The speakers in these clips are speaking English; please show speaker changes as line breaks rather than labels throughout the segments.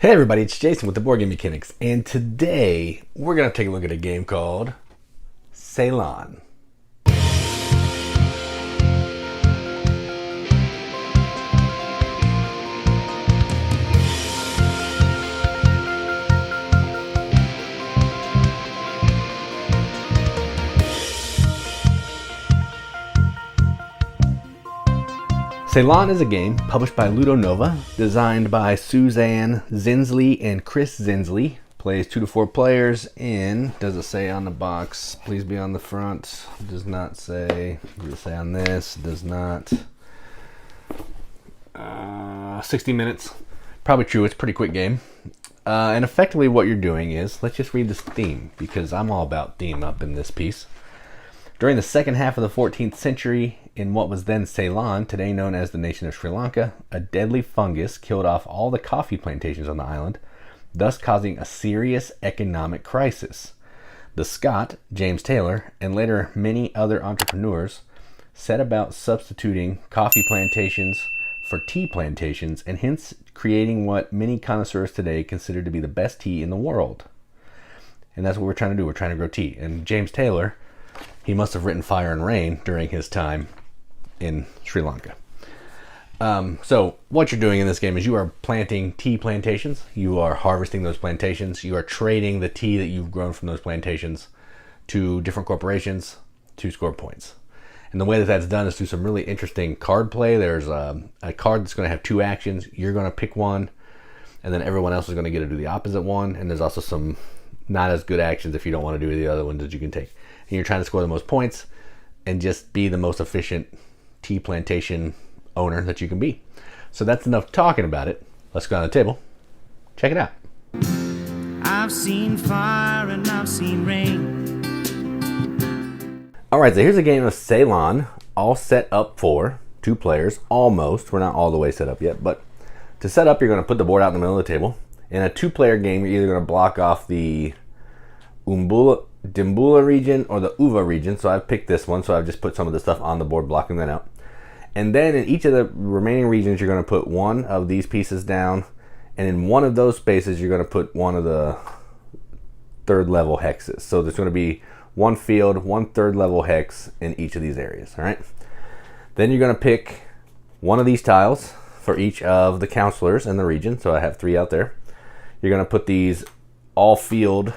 Hey everybody, it's Jason with the Boardgame Mechanics, and today we're going to take a look at a game called Ceylon. Ceylon is a game published by Ludonova, designed by Suzanne Zinsley and Chris Zinsley. Plays 2 to 4 players in, does it say on the box, please be on the front, does not say, does it say on this, does not. 60 minutes, probably true, it's a pretty quick game. And effectively what you're doing is, let's just read this theme, because I'm all about theme up in this piece. During the second half of the 14th century, in what was then Ceylon, today known as the nation of Sri Lanka, a deadly fungus killed off all the coffee plantations on the island, thus causing a serious economic crisis. The Scot, James Taylor, and later many other entrepreneurs set about substituting coffee plantations for tea plantations, and hence creating what many connoisseurs today consider to be the best tea in the world. And that's what we're trying to do. We're trying to grow tea. And James Taylor, he must have written Fire and Rain during his time in Sri Lanka. So what you're doing in this game is you are planting tea plantations. You are harvesting those plantations. You are trading the tea that you've grown from those plantations to different corporations to score points. And the way that that's done is through some really interesting card play. There's a card that's going to have 2 actions. You're going to pick one, and then everyone else is going to get to do the opposite one. And there's also some not as good actions if you don't want to do the other ones that you can take. And you're trying to score the most points and just be the most efficient tea plantation owner that you can be. So that's enough talking about it. Let's go on the table. Check it out.
I've seen fire and I've seen rain.
Alright, so here's a game of Ceylon, all set up for 2 players, almost. We're not all the way set up yet, but to set up, you're going to put the board out in the middle of the table. In a 2-player game, you're either going to block off the Dimbula region or the Uva region. So I've picked this one, so I've just put some of the stuff on the board, blocking that out. And then in each of the remaining regions, you're going to put one of these pieces down, and in one of those spaces, you're going to put one of the 3rd level hexes. So there's going to be one field, one 3rd level hex in each of these areas. All right. Then you're going to pick one of these tiles for each of the counselors in the region. So I have 3 out there. You're going to put these all field,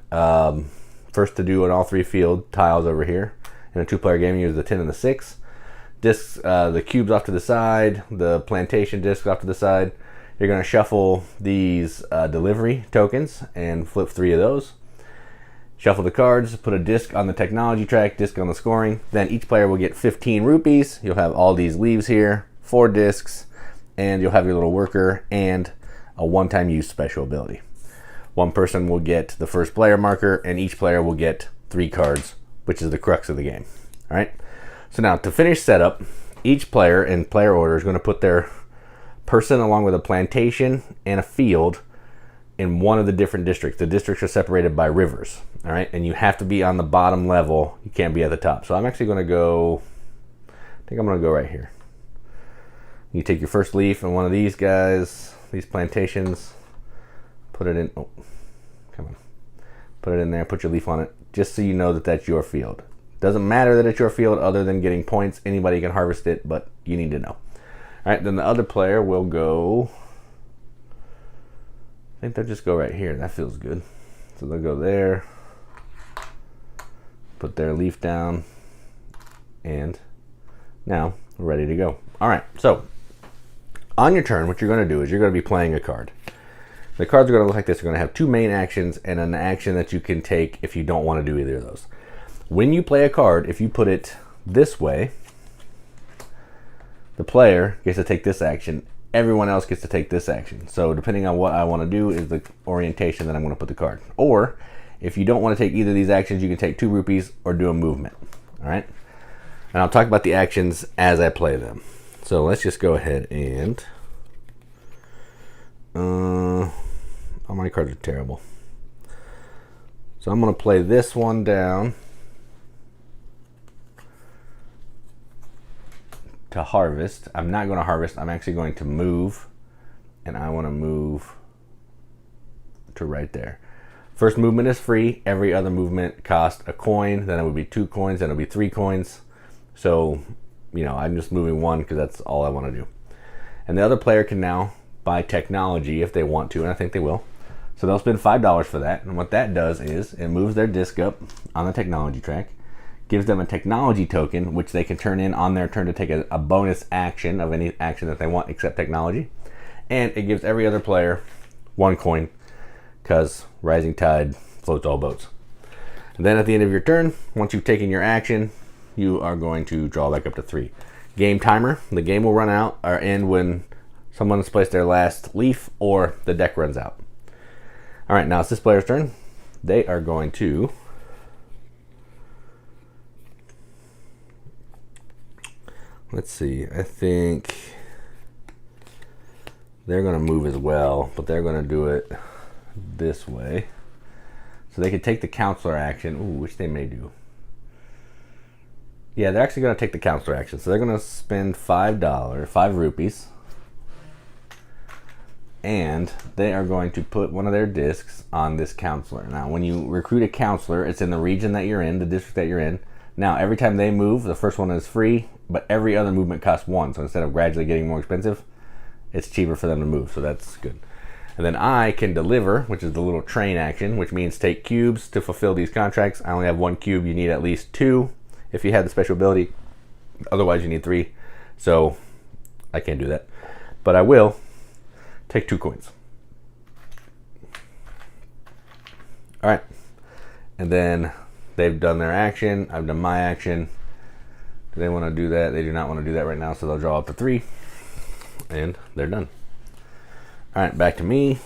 first to do an all 3 field tiles over here. In a 2-player game, you use the 10 and the 6. Discs, the cubes off to the side, the plantation discs off to the side. You're going to shuffle these delivery tokens and flip 3 of those. Shuffle the cards, put a disc on the technology track, disc on the scoring. Then each player will get 15 rupees. You'll have all these leaves here, 4 discs, and you'll have your little worker and a one-time use special ability. One person will get the first player marker, and each player will get 3 cards, which is the crux of the game. All right. So now to finish setup, each player in player order is going to put their person along with a plantation and a field in one of the different districts. The districts are separated by rivers. All right. And you have to be on the bottom level. You can't be at the top. So I'm actually going to go, I think I'm going to go right here. You take your first leaf and one of these guys, these plantations, put it in, oh, come on. Put it in there, put your leaf on it, just so you know that that's your field. Doesn't matter that it's your field other than getting points. Anybody can harvest it, but you need to know. All right, then the other player will go, I think they'll just go right here. That feels good. So they'll go there, put their leaf down, and now we're ready to go. All right, so on your turn, what you're going to do is you're going to be playing a card. The cards are going to look like this. You're going to have 2 main actions and an action that you can take if you don't want to do either of those. When you play a card, if you put it this way, the player gets to take this action. Everyone else gets to take this action. So depending on what I want to do is the orientation that I'm going to put the card. Or if you don't want to take either of these actions, you can take 2 rupees or do a movement. All right. And I'll talk about the actions as I play them. So let's just go ahead and all my cards are terrible. So I'm going to play this one down to harvest. I'm not going to harvest. I'm actually going to move, and I want to move to right there. First movement is free. Every other movement costs a coin. Then it would be 2 coins. Then it would be 3 coins. So, you know, I'm just moving 1 because that's all I want to do. And the other player can now buy technology if they want to, and I think they will. So they'll spend $5 for that. And what that does is it moves their disc up on the technology track, gives them a technology token, which they can turn in on their turn to take a bonus action of any action that they want except technology. And it gives every other player 1 coin, because rising tide floats all boats. And then at the end of your turn, once you've taken your action, you are going to draw back up to 3. Game timer. The game will run out or end when someone has placed their last leaf or the deck runs out. All right, now it's this player's turn. They are going to let's see, I think they're going to move as well, but they're going to do it this way. So they could take the counselor action, which they may do. Yeah, they're actually going to take the counselor action. So they're going to spend $5 rupees. And they are going to put one of their discs on this counselor. Now, when you recruit a counselor, it's in the region that you're in, the district that you're in. Now, every time they move, the first one is free, but every other movement costs 1. So instead of gradually getting more expensive, it's cheaper for them to move. So that's good. And then I can deliver, which is the little train action, which means take cubes to fulfill these contracts. I only have 1 cube. You need at least 2 if you have the special ability. Otherwise, you need 3. So I can't do that. But I will take 2 coins. All right. And then they've done their action. I've done my action. Do they want to do that? They do not want to do that right now, so they'll draw up to 3. And they're done. All right, back to me.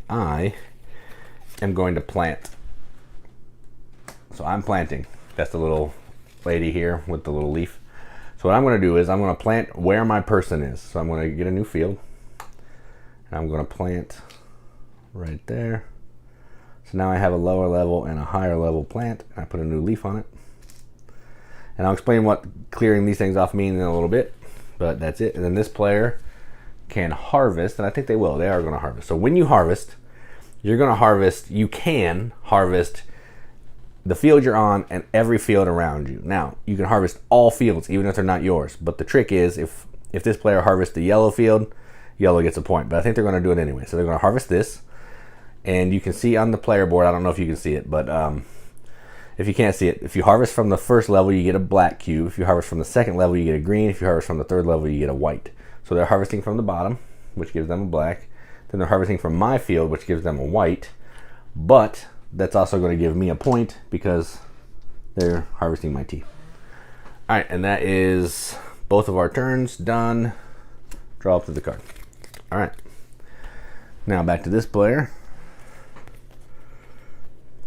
I am going to plant. So I'm planting. That's the little lady here with the little leaf. So what I'm going to do is I'm going to plant where my person is. So I'm going to get a new field. And I'm going to plant right there. So now I have a lower level and a higher level plant. And I put a new leaf on it. And I'll explain what clearing these things off means in a little bit. But that's it. And then this player can harvest. And I think they will. They are going to harvest. So when you harvest, you're going to harvest. You can harvest the field you're on and every field around you. Now, you can harvest all fields, even if they're not yours. But the trick is, if this player harvests the yellow field, yellow gets a point. But I think they're going to do it anyway. So they're going to harvest this. And you can see on the player board, I don't know if you can see it, but if you can't see it, if you harvest from the first level, you get a black cube. If you harvest from the second level, you get a green. If you harvest from the third level, you get a white. So they're harvesting from the bottom, which gives them a black. Then they're harvesting from my field, which gives them a white. But that's also going to give me a point because they're harvesting my tea. All right, and that is both of our turns done. Draw up to the card. All right. Now back to this player.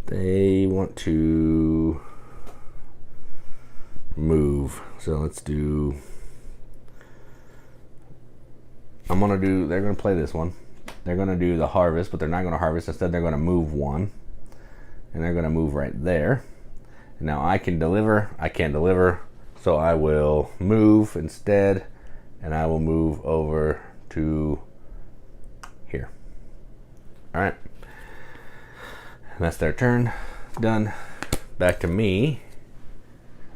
They want to move. So let's do, they're going to play this one. They're going to do the harvest, but they're not going to harvest. Instead, they're going to move 1. And they're going to move right there. And now I can deliver. I can't deliver. So I will move instead. And I will move over to here. All right. And that's their turn. Done. Back to me.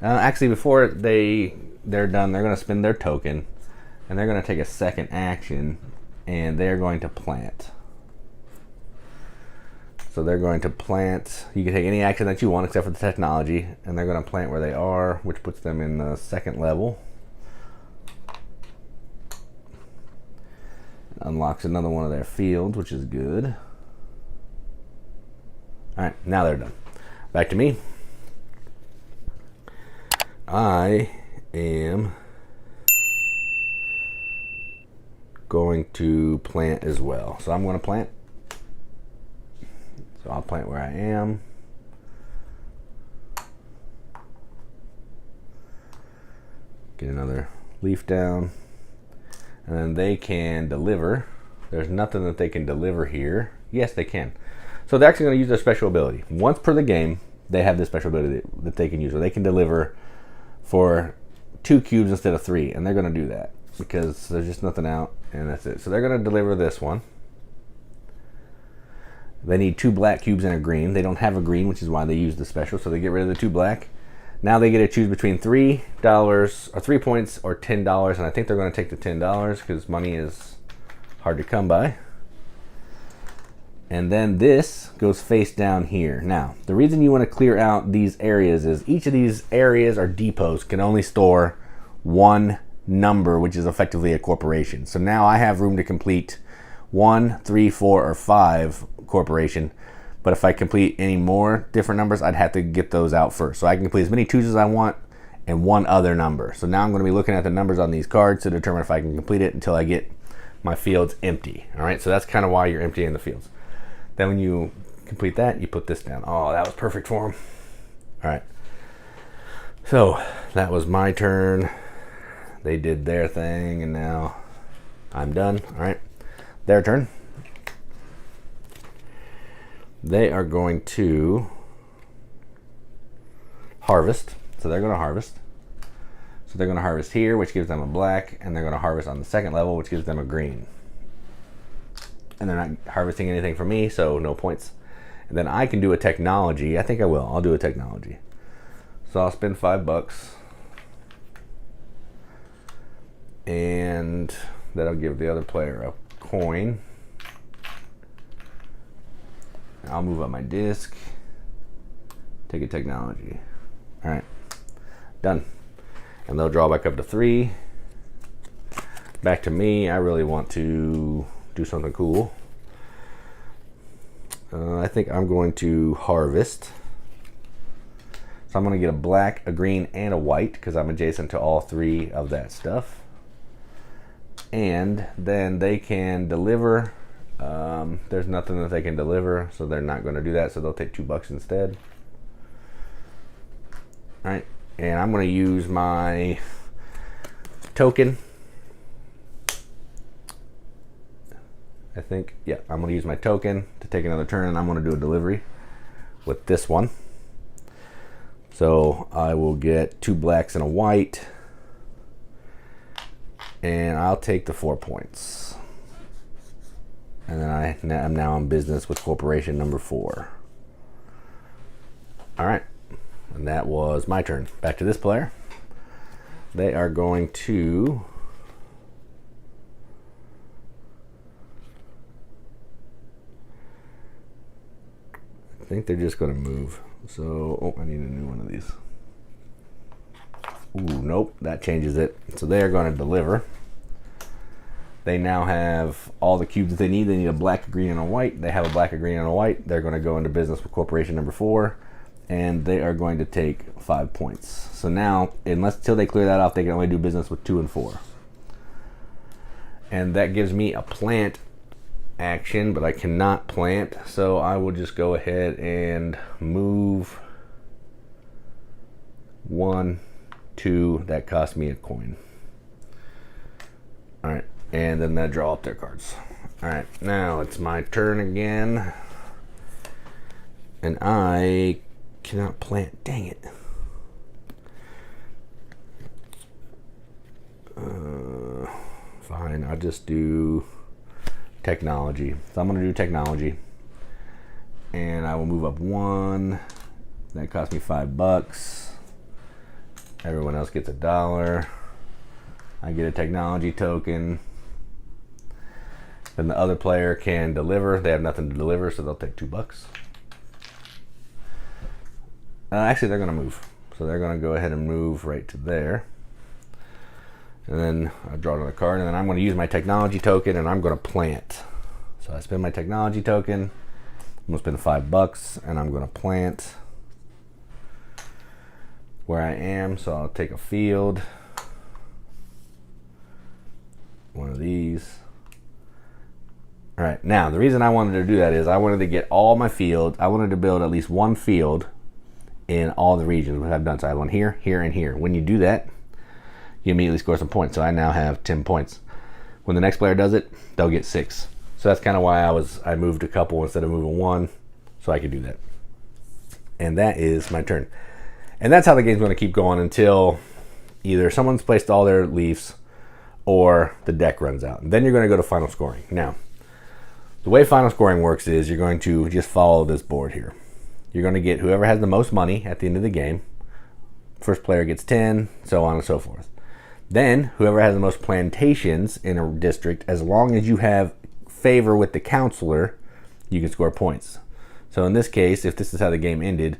Actually, before they're done, they're going to spend their token. And they're going to take a second action. And they're going to plant. So they're going to plant. You can take any action that you want except for the technology. And they're going to plant where they are, which puts them in the second level. Unlocks another one of their fields, which is good. All right, now they're done. Back to me. I am going to plant as well. So I'm going to plant. So I'll plant where I am. Get another leaf down. And then they can deliver. There's nothing that they can deliver here. Yes, they can. So they're actually going to use their special ability. Once per the game, they have this special ability that they can use, where they can deliver for 2 cubes instead of 3. And they're going to do that because there's just nothing out, and that's it. So they're going to deliver this one. They need 2 black cubes and a green. They don't have a green, which is why they use the special, so they get rid of the 2 black. Now they get to choose between $3 or 3 points or $10, and I think they're going to take the $10 because money is hard to come by. And then this goes face down here. Now, the reason you want to clear out these areas is each of these areas or depots can only store 1 number, which is effectively a corporation. So now I have room to complete 1, 3, 4, or 5 corporation. But if I complete any more different numbers, I'd have to get those out first. So I can complete as many 2s as I want and 1 other number. So now I'm going to be looking at the numbers on these cards to determine if I can complete it until I get my fields empty. All right, so that's kind of why you're emptying the fields. Then when you complete that, you put this down. Oh, that was perfect for them. All right. So that was my turn. They did their thing, and now I'm done. All right. Their turn. They are going to harvest. So they're going to harvest. So they're going to harvest here, which gives them a black, and they're going to harvest on the second level, which gives them a green. And they're not harvesting anything from me, so no points. And then I can do a technology. I think I will. I'll do a technology. So I'll spend $5. And that'll give the other player a coin. I'll move up my disc. Take a technology. All right. Done. And they'll draw back up to 3. Back to me. I really want to do something cool. I think I'm going to harvest. So I'm going to get a black, a green, and a white because I'm adjacent to all 3 of that stuff. And then they can deliver. There's nothing that they can deliver, so they're not going to do that, so they'll take $2 instead. All right, and I'm going to use my token. I think, yeah, I'm going to use my token to take another turn, and I'm going to do a delivery with this one. So I will get 2 blacks and a white, and I'll take the 4 points. And then I'm now in business with corporation number 4. All right, and that was my turn. Back to this player. They are going to I think they're just going to move. So, oh, I need a new one of these. Ooh, nope, that changes it. So they are going to deliver. They now have all the cubes that they need. They need a black, a green, and a white. They have a black, a green, and a white. They're going to go into business with corporation number 4, and they are going to take 5 points. So now, until they clear that off, they can only do business with 2 and 4. And that gives me a plant action, but I cannot plant, so I will just go ahead and move 1, 2. That cost me a coin. All right, and then that draw up their cards. All right, now it's my turn again, and I cannot plant. Dang it. Fine, I'll just do technology. So I'm going to do technology, and I will move up 1. That cost me $5. Everyone else gets $1. I get a technology token. Then the other player can deliver. They have nothing to deliver, so they'll take $2. Actually, they're going to move. So they're going to go ahead and move right to there. And then I draw another card, and then I'm going to use my technology token, and I'm going to plant. So I spend my technology token. I'm going to spend $5, and I'm going to plant where I am. So I'll take a field, one of these. All right, now the reason I wanted to do that is I wanted to get all my fields. I wanted to build at least 1 field in all the regions, which I've done. So I have one here, here, and here. When you do that, you immediately score some points. So I now have 10 points. When the next player does it, they'll get 6. So that's kind of why I moved a couple instead of moving 1, so I could do that. And that is my turn. And that's how the game's going to keep going until either someone's placed all their leaves or the deck runs out. And then you're going to go to final scoring. Now, The way final scoring works is you're going to just follow this board here. You're going to get whoever has the most money at the end of the game. First player gets 10, so on and so forth. Then whoever has the most plantations in a district, as long as you have favor with the counselor, you can score points. So in this case, if this is how the game ended,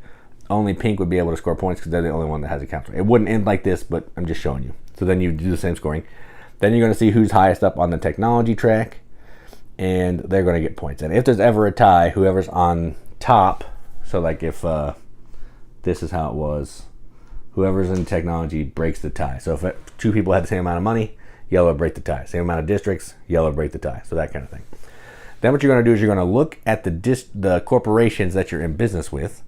only pink would be able to score points because they're the only one that has a counselor. It wouldn't end like this, but I'm just showing you. So then you do the same scoring. Then you're going to see who's highest up on the technology track, and they're going to get points. And if there's ever a tie, whoever's on top, so like if this is how it was, whoever's in technology breaks the tie. So if two people had the same amount of money, yellow would break the tie. Same amount of districts, yellow would break the tie. So that kind of thing. Then what you're going to do is you're going to look at the corporations that you're in business with,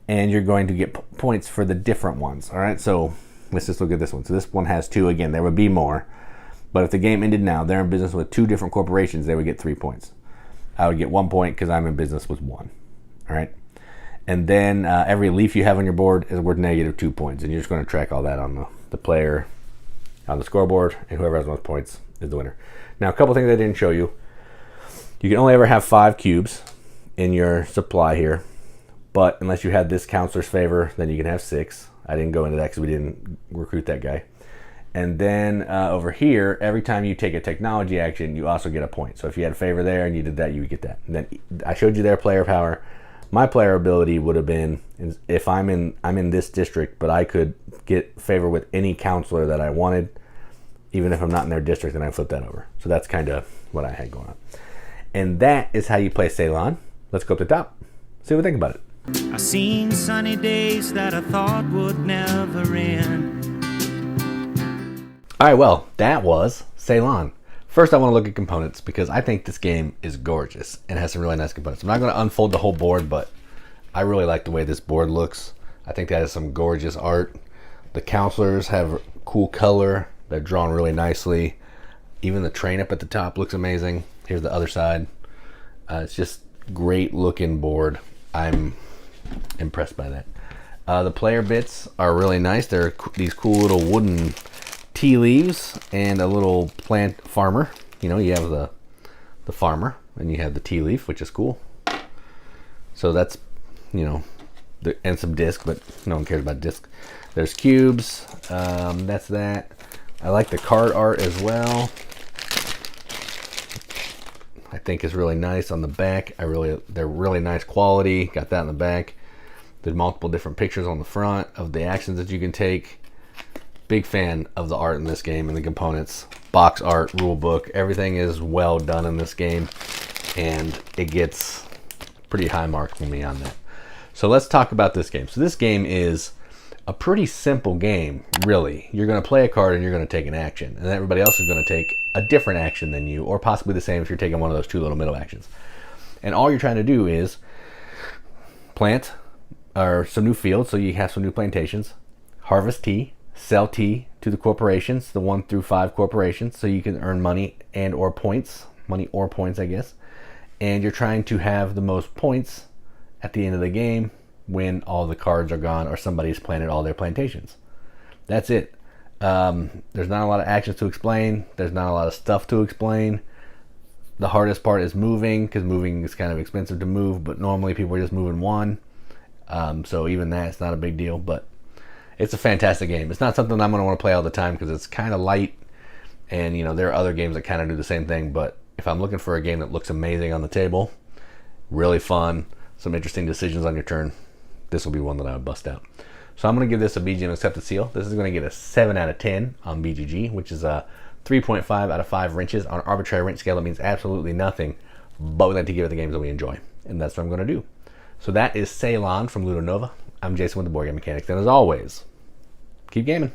and you're going to get points for the different ones. All right, so let's just look at this one. So this one has 2. Again, there would be more. But if the game ended now, they're in business with 2 different corporations, they would get 3 points. I would get 1 point because I'm in business with 1. All right. And then every leaf you have on your board is worth -2 points. And you're just going to track all that on the player on the scoreboard. And whoever has the most points is the winner. Now, a couple things I didn't show you. You can only ever have 5 cubes in your supply here. But unless you had this counselor's favor, then you can have 6. I didn't go into that because we didn't recruit that guy. And then over here, every time you take a technology action, you also get a point. So if you had a favor there and you did that, you would get that. And then I showed you their player power. My player ability would have been, if I'm in this district, but I could get favor with any counselor that I wanted, even if I'm not in their district, and I flip that over. So that's kind of what I had going on. And that is how you play Ceylon. Let's go up to the top. See what we think about it.
I've seen sunny days that I thought would never end.
All right, well, that was Ceylon. First, I want to look at components because I think this game is gorgeous and has some really nice components. I'm not going to unfold the whole board, but I really like the way this board looks. I think that is some gorgeous art. The counselors have cool color. They're drawn really nicely. Even the train up at the top looks amazing. Here's the other side. It's just great looking board. I'm impressed by that. The player bits are really nice. They're these cool little wooden tea leaves and a little plant farmer. You know, you have the farmer and you have the tea leaf, which is cool. So that's, you know, and some disc, but no one cares about disc. There's cubes. That's that. I like the card art as well. I think it's really nice on the back. They're really nice quality. Got that in the back. There's multiple different pictures on the front of the actions that you can take. Big fan of the art in this game and the components. Box art, rule book, everything is well done in this game, and it gets pretty high marks from me on that. So let's talk about this game. So this game is a pretty simple game, really. You're going to play a card and you're going to take an action, and everybody else is going to take a different action than you, or possibly the same if you're taking one of those 2 little middle actions. And all you're trying to do is plant or some new fields, so you have some new plantations, harvest tea, sell tea to the corporations, the 1 through 5 corporations, so you can earn money and or points, I guess. And you're trying to have the most points at the end of the game when all the cards are gone or somebody's planted all their plantations. That's it. There's not a lot of actions to explain. There's not a lot of stuff to explain. The hardest part is moving, because moving is kind of expensive to move, but normally people are just moving 1. So even that's not a big deal, but it's a fantastic game. It's not something I'm going to want to play all the time because it's kind of light, and you know, there are other games that kind of do the same thing, but if I'm looking for a game that looks amazing on the table, really fun, some interesting decisions on your turn, this will be one that I would bust out. So I'm going to give this a BGM accepted seal. This is going to get a 7 out of 10 on BGG, which is a 3.5 out of 5 wrenches. On an arbitrary wrench scale, it means absolutely nothing, but we like to give it the games that we enjoy, and that's what I'm going to do. So that is Ceylon from Ludo Nova. I'm Jason with the Boardgame Mechanics, and as always, keep gaming.